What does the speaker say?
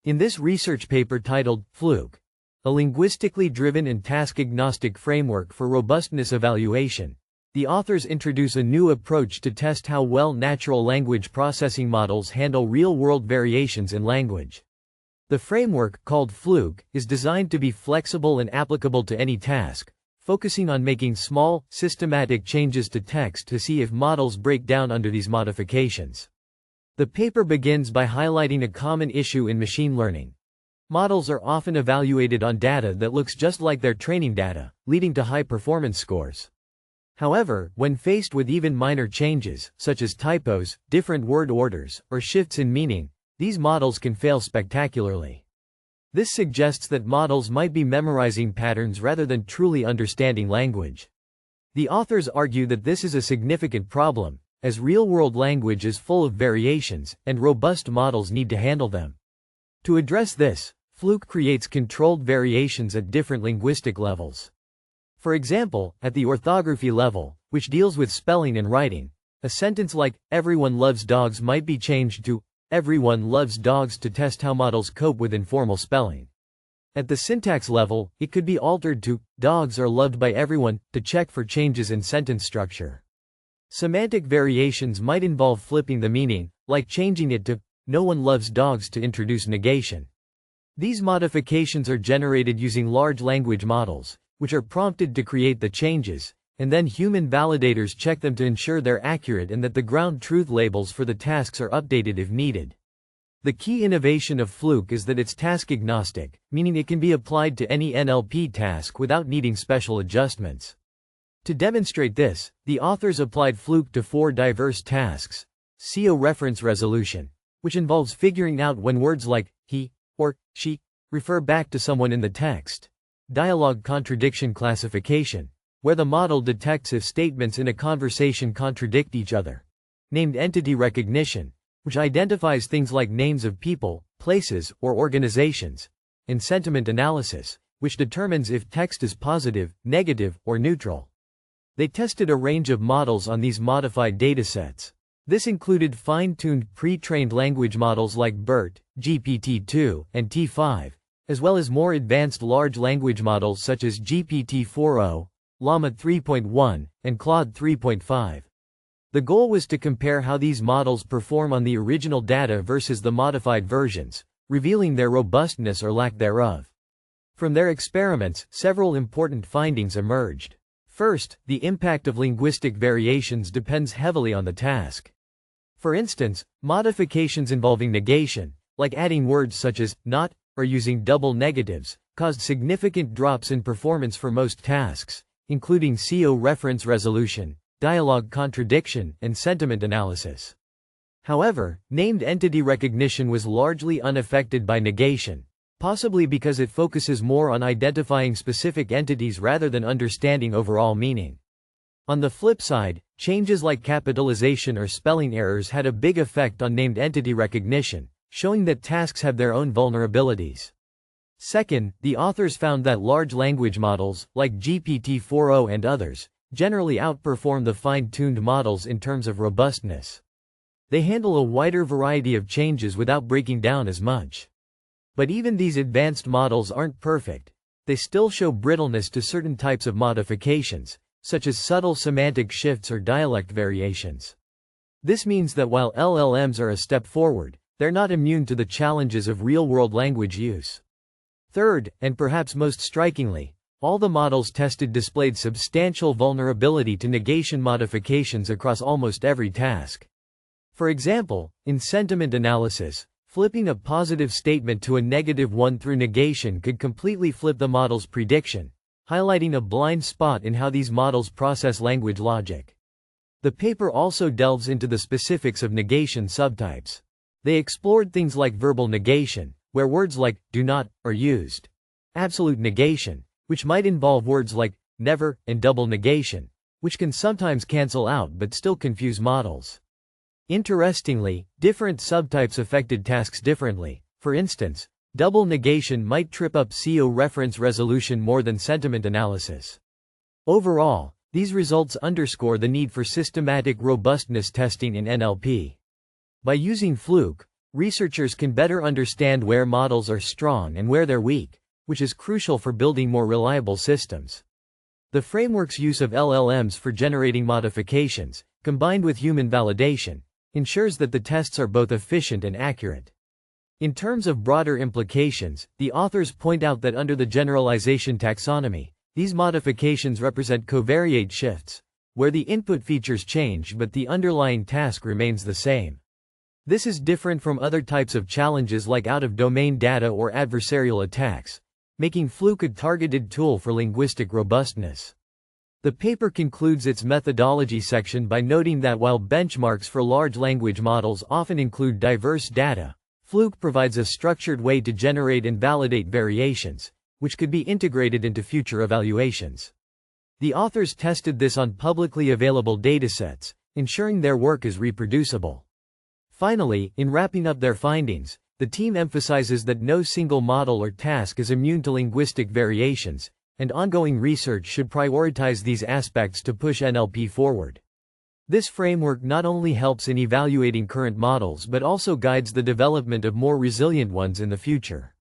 In this research paper titled, FLUKE, a linguistically-driven and task-agnostic framework for robustness evaluation, the authors introduce a new approach to test how well natural language processing models handle real-world variations in language. The framework, called FLUKE, is designed to be flexible and applicable to any task, focusing on making small, systematic changes to text to see if models break down under these modifications. The paper begins by highlighting a common issue in machine learning. Models are often evaluated on data that looks just like their training data, leading to high performance scores. However, when faced with even minor changes, such as typos, different word orders, or shifts in meaning, these models can fail spectacularly. This suggests that models might be memorizing patterns rather than truly understanding language. The authors argue that this is a significant problem, as real-world language is full of variations, and robust models need to handle them. To address this, FLUKE creates controlled variations at different linguistic levels. For example, at the orthography level, which deals with spelling and writing, a sentence like, "Everyone loves dogs" might be changed to, "Everyone loves dogs" to test how models cope with informal spelling. At the syntax level, it could be altered to, "Dogs are loved by everyone," to check for changes in sentence structure. Semantic variations might involve flipping the meaning, like changing it to, "No one loves dogs" to introduce negation. These modifications are generated using large language models, which are prompted to create the changes, and then human validators check them to ensure they're accurate and that the ground truth labels for the tasks are updated if needed. The key innovation of FLUKE is that it's task-agnostic, meaning it can be applied to any NLP task without needing special adjustments. To demonstrate this, the authors applied FLUKE to 4 diverse tasks: SEO reference resolution, which involves figuring out when words like he or she refer back to someone in the text; dialogue contradiction classification, where the model detects if statements in a conversation contradict each other; named entity recognition, which identifies things like names of people, places, or organizations; and sentiment analysis, which determines if text is positive, negative, or neutral. They tested a range of models on these modified datasets. This included fine-tuned pre-trained language models like BERT, GPT-2, and T5, as well as more advanced large language models such as GPT-4o, Llama 3.1, and Claude 3.5. The goal was to compare how these models perform on the original data versus the modified versions, revealing their robustness or lack thereof. From their experiments, several important findings emerged. First, the impact of linguistic variations depends heavily on the task. For instance, modifications involving negation, like adding words such as not or using double negatives, caused significant drops in performance for most tasks, including SEO reference resolution, dialogue contradiction, and sentiment analysis. However, named entity recognition was largely unaffected by negation, possibly because it focuses more on identifying specific entities rather than understanding overall meaning. On the flip side, changes like capitalization or spelling errors had a big effect on named entity recognition, showing that tasks have their own vulnerabilities. Second, the authors found that large language models, like GPT-4o and others, generally outperform the fine-tuned models in terms of robustness. They handle a wider variety of changes without breaking down as much. But even these advanced models aren't perfect. They still show brittleness to certain types of modifications, such as subtle semantic shifts or dialect variations. This means that while LLMs are a step forward, they're not immune to the challenges of real-world language use. Third, and perhaps most strikingly, all the models tested displayed substantial vulnerability to negation modifications across almost every task. For example, in sentiment analysis, flipping a positive statement to a negative one through negation could completely flip the model's prediction, highlighting a blind spot in how these models process language logic. The paper also delves into the specifics of negation subtypes. They explored things like verbal negation, where words like do not are used; absolute negation, which might involve words like never, and double negation, which can sometimes cancel out but still confuse models. Interestingly, different subtypes affected tasks differently. For instance, double negation might trip up SEO reference resolution more than sentiment analysis. Overall, these results underscore the need for systematic robustness testing in NLP. By using FLUKE, Researchers can better understand where models are strong and where they're weak, which is crucial for building more reliable systems. The framework's use of LLMs for generating modifications, combined with human validation, ensures that the tests are both efficient and accurate. In terms of broader implications, the authors point out that under the generalization taxonomy, these modifications represent covariate shifts, where the input features change but the underlying task remains the same. This is different from other types of challenges like out-of-domain data or adversarial attacks, making FLUKE a targeted tool for linguistic robustness. The paper concludes its methodology section by noting that while benchmarks for large language models often include diverse data, FLUKE provides a structured way to generate and validate variations, which could be integrated into future evaluations. The authors tested this on publicly available datasets, ensuring their work is reproducible. Finally, in wrapping up their findings, the team emphasizes that no single model or task is immune to linguistic variations, and ongoing research should prioritize these aspects to push NLP forward. This framework not only helps in evaluating current models but also guides the development of more resilient ones in the future.